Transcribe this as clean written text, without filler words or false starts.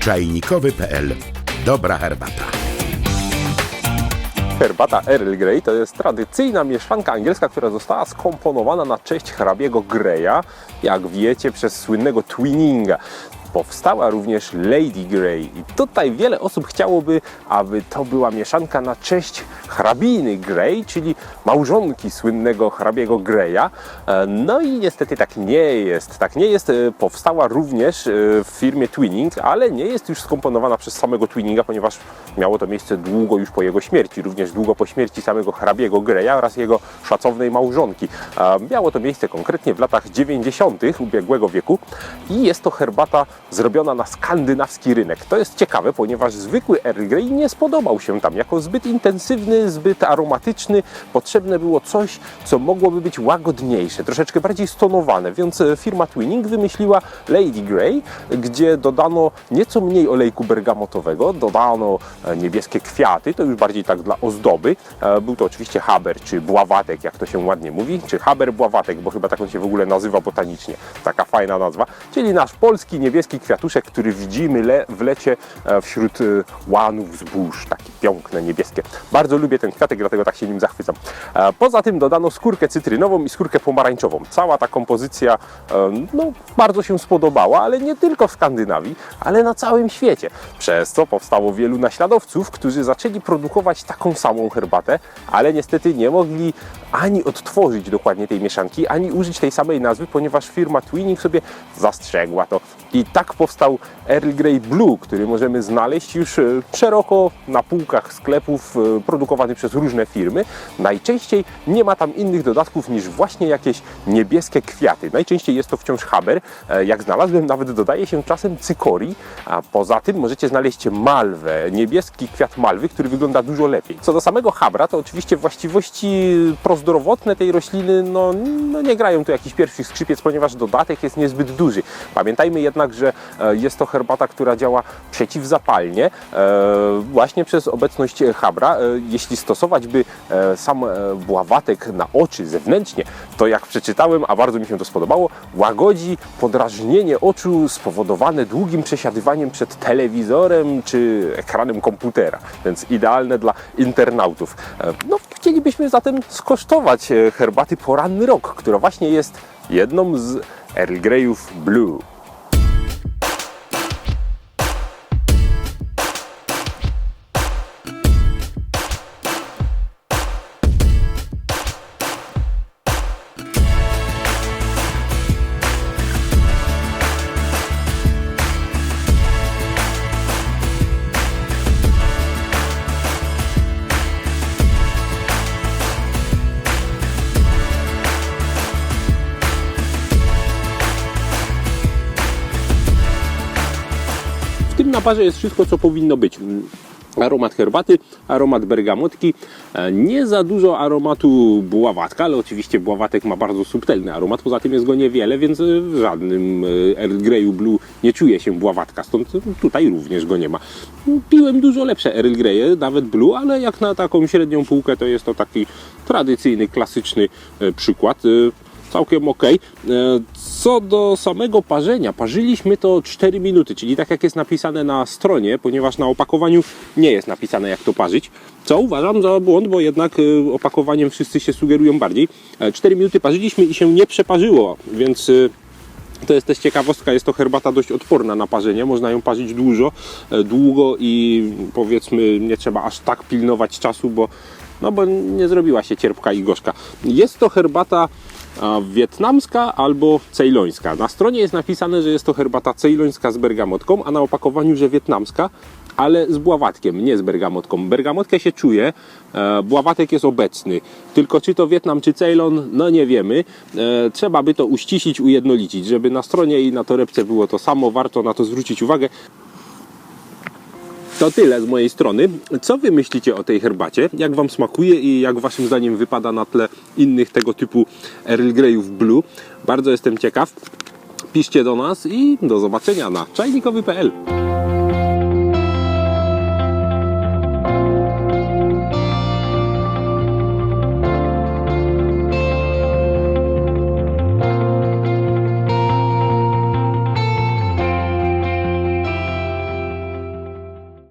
Czajnikowy.pl. Dobra herbata. Herbata Earl Grey to jest tradycyjna mieszanka angielska, która została skomponowana na cześć hrabiego Greya, jak wiecie, przez słynnego Twininga. Powstała również Lady Grey i tutaj wiele osób chciałoby, aby to była mieszanka na cześć hrabiny Grey, czyli małżonki słynnego hrabiego Greya. No i niestety tak nie jest. Tak nie jest. Powstała również w firmie Twining, ale nie jest już skomponowana przez samego Twininga, ponieważ miało to miejsce długo już po jego śmierci, również długo po śmierci samego hrabiego Greya oraz jego szacownej małżonki. Miało to miejsce konkretnie w latach 90. ubiegłego wieku i jest to herbata zrobiona na skandynawski rynek. To jest ciekawe, ponieważ zwykły Earl Grey nie spodobał się tam jako zbyt intensywny, zbyt aromatyczny. Potrzebne było coś, co mogłoby być łagodniejsze, troszeczkę bardziej stonowane, więc firma Twining wymyśliła Lady Grey, gdzie dodano nieco mniej olejku bergamotowego, dodano niebieskie kwiaty, to już bardziej tak dla ozdoby. Był to oczywiście haber, czy bławatek, jak to się ładnie mówi, czy haber bławatek, bo chyba tak on się w ogóle nazywa botanicznie. Taka fajna nazwa, czyli nasz polski niebieski kwiatuszek, który widzimy w lecie wśród łanów zbóż, takie piękne, niebieskie. Bardzo lubię ten kwiatek, dlatego tak się nim zachwycam. Poza tym dodano skórkę cytrynową i skórkę pomarańczową. Cała ta kompozycja bardzo się spodobała, ale nie tylko w Skandynawii, ale na całym świecie. Przez co powstało wielu naśladowców, którzy zaczęli produkować taką samą herbatę, ale niestety nie mogli ani odtworzyć dokładnie tej mieszanki, ani użyć tej samej nazwy, ponieważ firma Twining sobie zastrzegła to. I tak powstał Earl Grey Blue, który możemy znaleźć już szeroko na półkach sklepów, produkowany przez różne firmy. Najczęściej nie ma tam innych dodatków niż właśnie jakieś niebieskie kwiaty. Najczęściej jest to wciąż haber. Jak znalazłem, nawet dodaje się czasem cykorii, a poza tym możecie znaleźć malwę, niebieski kwiat malwy, który wygląda dużo lepiej. Co do samego habra, to oczywiście właściwości prozdrowotne tej rośliny nie grają tu jakichś pierwszych skrzypiec, ponieważ dodatek jest niezbyt duży. Pamiętajmy jednak, że jest to herbata, która działa przeciwzapalnie właśnie przez obecność habra. Jeśli stosować by sam bławatek na oczy zewnętrznie, to jak przeczytałem, a bardzo mi się to spodobało, łagodzi podrażnienie oczu spowodowane długim przesiadywaniem przed telewizorem czy ekranem komputera, więc idealne dla internautów. Chcielibyśmy zatem skosztować herbaty Poranny Rok, która właśnie jest jedną z Earl Greyów Blue. W tym naparze jest wszystko, co powinno być. Aromat herbaty, aromat bergamotki, nie za dużo aromatu bławatka, ale oczywiście bławatek ma bardzo subtelny aromat, poza tym jest go niewiele, więc w żadnym Earl Greyu Blue nie czuje się bławatka, stąd tutaj również go nie ma. Piłem dużo lepsze Earl Greye, nawet Blue, ale jak na taką średnią półkę to jest to taki tradycyjny, klasyczny przykład. Całkiem ok. Co do samego parzenia, parzyliśmy to 4 minuty, czyli tak jak jest napisane na stronie, ponieważ na opakowaniu nie jest napisane, jak to parzyć, co uważam za błąd, bo jednak opakowaniem wszyscy się sugerują bardziej. 4 minuty parzyliśmy i się nie przeparzyło, więc to jest też ciekawostka, jest to herbata dość odporna na parzenie, można ją parzyć długo i powiedzmy nie trzeba aż tak pilnować czasu, bo nie zrobiła się cierpka i gorzka. Jest to herbata wietnamska albo cejlońska. Na stronie jest napisane, że jest to herbata cejlońska z bergamotką, a na opakowaniu, że wietnamska, ale z bławatkiem, nie z bergamotką. Bergamotkę się czuje, bławatek jest obecny. Tylko czy to Wietnam, czy Cejlon, nie wiemy. Trzeba by to uściślić, ujednolicić, żeby na stronie i na torebce było to samo. Warto na to zwrócić uwagę. To tyle z mojej strony. Co wy myślicie o tej herbacie? Jak wam smakuje i jak waszym zdaniem wypada na tle innych tego typu Earl Greyów Blue? Bardzo jestem ciekaw. Piszcie do nas i do zobaczenia na czajnikowy.pl.